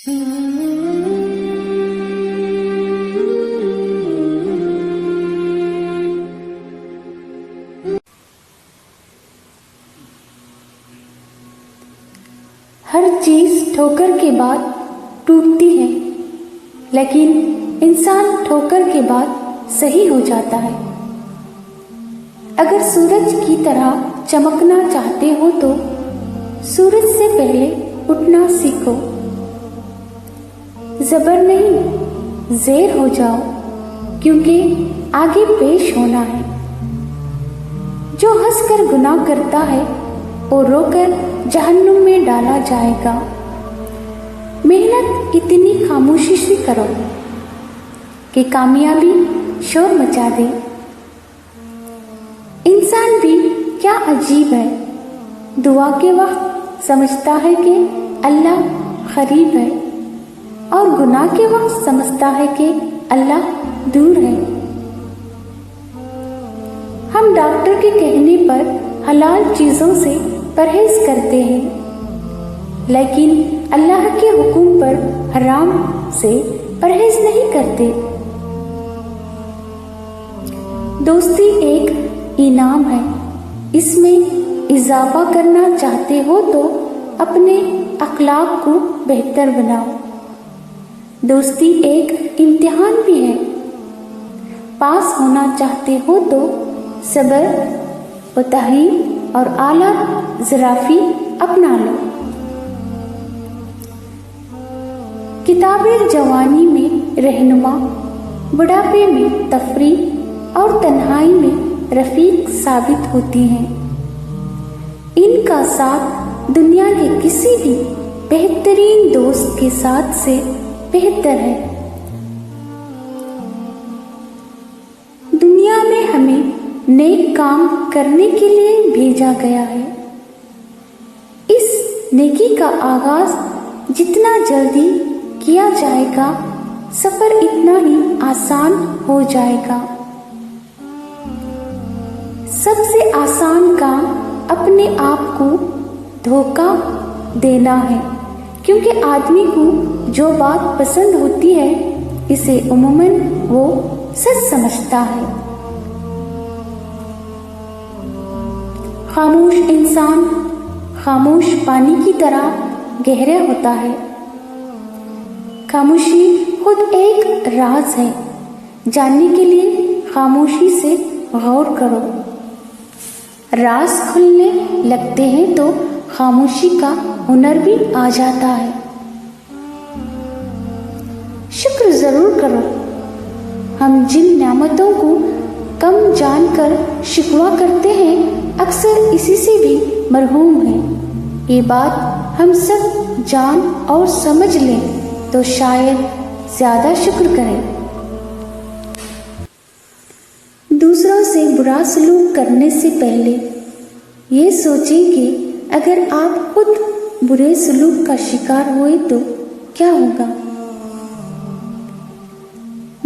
ہر چیز ٹھوکر کے بعد ٹوٹتی ہے، لیکن انسان ٹھوکر کے بعد صحیح ہو جاتا ہے۔ اگر سورج کی طرح چمکنا چاہتے ہو تو سورج سے پہلے اٹھنا سیکھو۔ زبر نہیں، زیر ہو جاؤ، کیونکہ آگے پیش ہونا ہے۔ جو ہنس کر گناہ کرتا ہے وہ رو کر جہنم میں ڈالا جائے گا۔ محنت اتنی خاموشی سے کرو کہ کامیابی شور مچا دے۔ انسان بھی کیا عجیب ہے، دعا کے وقت سمجھتا ہے کہ اللہ قریب ہے اور گناہ کے وقت سمجھتا ہے کہ اللہ دور ہے۔ ہم ڈاکٹر کے کہنے پر حلال چیزوں سے پرہیز کرتے ہیں، لیکن اللہ کے حکم پر حرام سے پرہیز نہیں کرتے۔ دوستی ایک انعام ہے، اس میں اضافہ کرنا چاہتے ہو تو اپنے اخلاق کو بہتر بناؤ۔ دوستی ایک امتحان بھی ہے، پاس ہونا چاہتے ہو تو صبر، متحری اور اعلیٰ ظرافی اپنا لو۔ کتاب جوانی میں رہنما، بڑھاپے میں تفریح اور تنہائی میں رفیق ثابت ہوتی ہیں۔ ان کا ساتھ دنیا کے کسی بھی بہترین دوست کے ساتھ سے بہتر ہے۔ دنیا میں ہمیں نیک کام کرنے کے لیے بھیجا گیا ہے۔ اس نیکی کا آغاز جتنا جلدی کیا جائے گا، سفر اتنا ہی آسان ہو جائے گا۔ سب سے آسان کام اپنے آپ کو دھوکہ دینا ہے، کیونکہ آدمی کو جو بات پسند ہوتی ہے اسے عموماً وہ سچ سمجھتا ہے۔ خاموش انسان خاموش پانی کی طرح گہرا ہوتا ہے۔ خاموشی خود ایک راز ہے، جاننے کے لیے خاموشی سے غور کرو۔ راز کھلنے لگتے ہیں تو خاموشی کا ہنر بھی آ جاتا ہے۔ شکر ضرور کرو۔ ہم جن نعمتوں کو کم جان کر شکوہ کرتے ہیں، اکثر اسی سے بھی محروم ہیں۔ یہ بات ہم سب جان اور سمجھ لیں تو شاید زیادہ شکر کریں۔ دوسروں سے برا سلوک کرنے سے پہلے یہ سوچیں کہ اگر آپ خود برے سلوک کا شکار ہوئے تو کیا ہوگا۔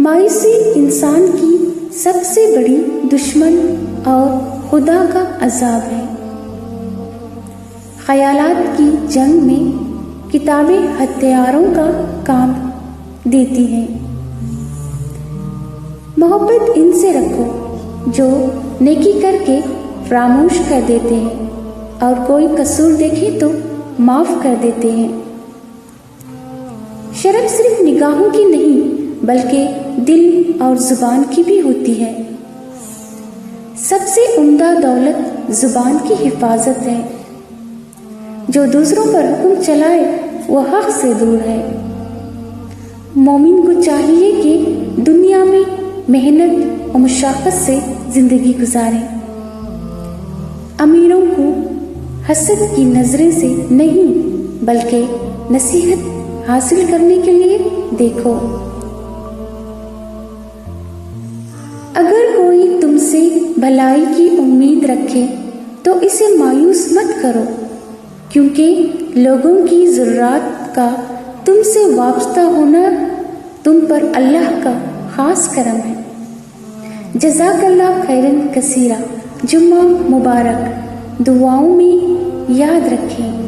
مایوسی انسان کی سب سے بڑی دشمن اور خدا کا عذاب ہے۔ خیالات کی جنگ میں کتابیں ہتھیاروں کا کام دیتی ہیں۔ محبت ان سے رکھو جو نیکی کر کے فراموش کر دیتے ہیں اور کوئی قصور دیکھے تو معاف کر دیتے ہیں۔ شرم صرف نگاہوں کی نہیں بلکہ دل اور زبان کی بھی ہوتی ہے۔ سب سے عمدہ دولت زبان کی حفاظت ہے۔ جو دوسروں پر حکم چلائے وہ حق سے دور ہے۔ مومن کو چاہیے کہ دنیا میں محنت و مشقت سے زندگی گزارے۔ امیروں کو حسد کی نظریں سے نہیں بلکہ نصیحت حاصل کرنے کے لیے دیکھو۔ اگر کوئی تم سے بھلائی کی امید رکھے تو اسے مایوس مت کرو، کیونکہ لوگوں کی ضرورت کا تم سے وابستہ ہونا تم پر اللہ کا خاص کرم ہے۔ جزاک اللہ خیرن کثیرہ۔ جمعہ مبارک۔ دعاؤں میں یاد رکھیں۔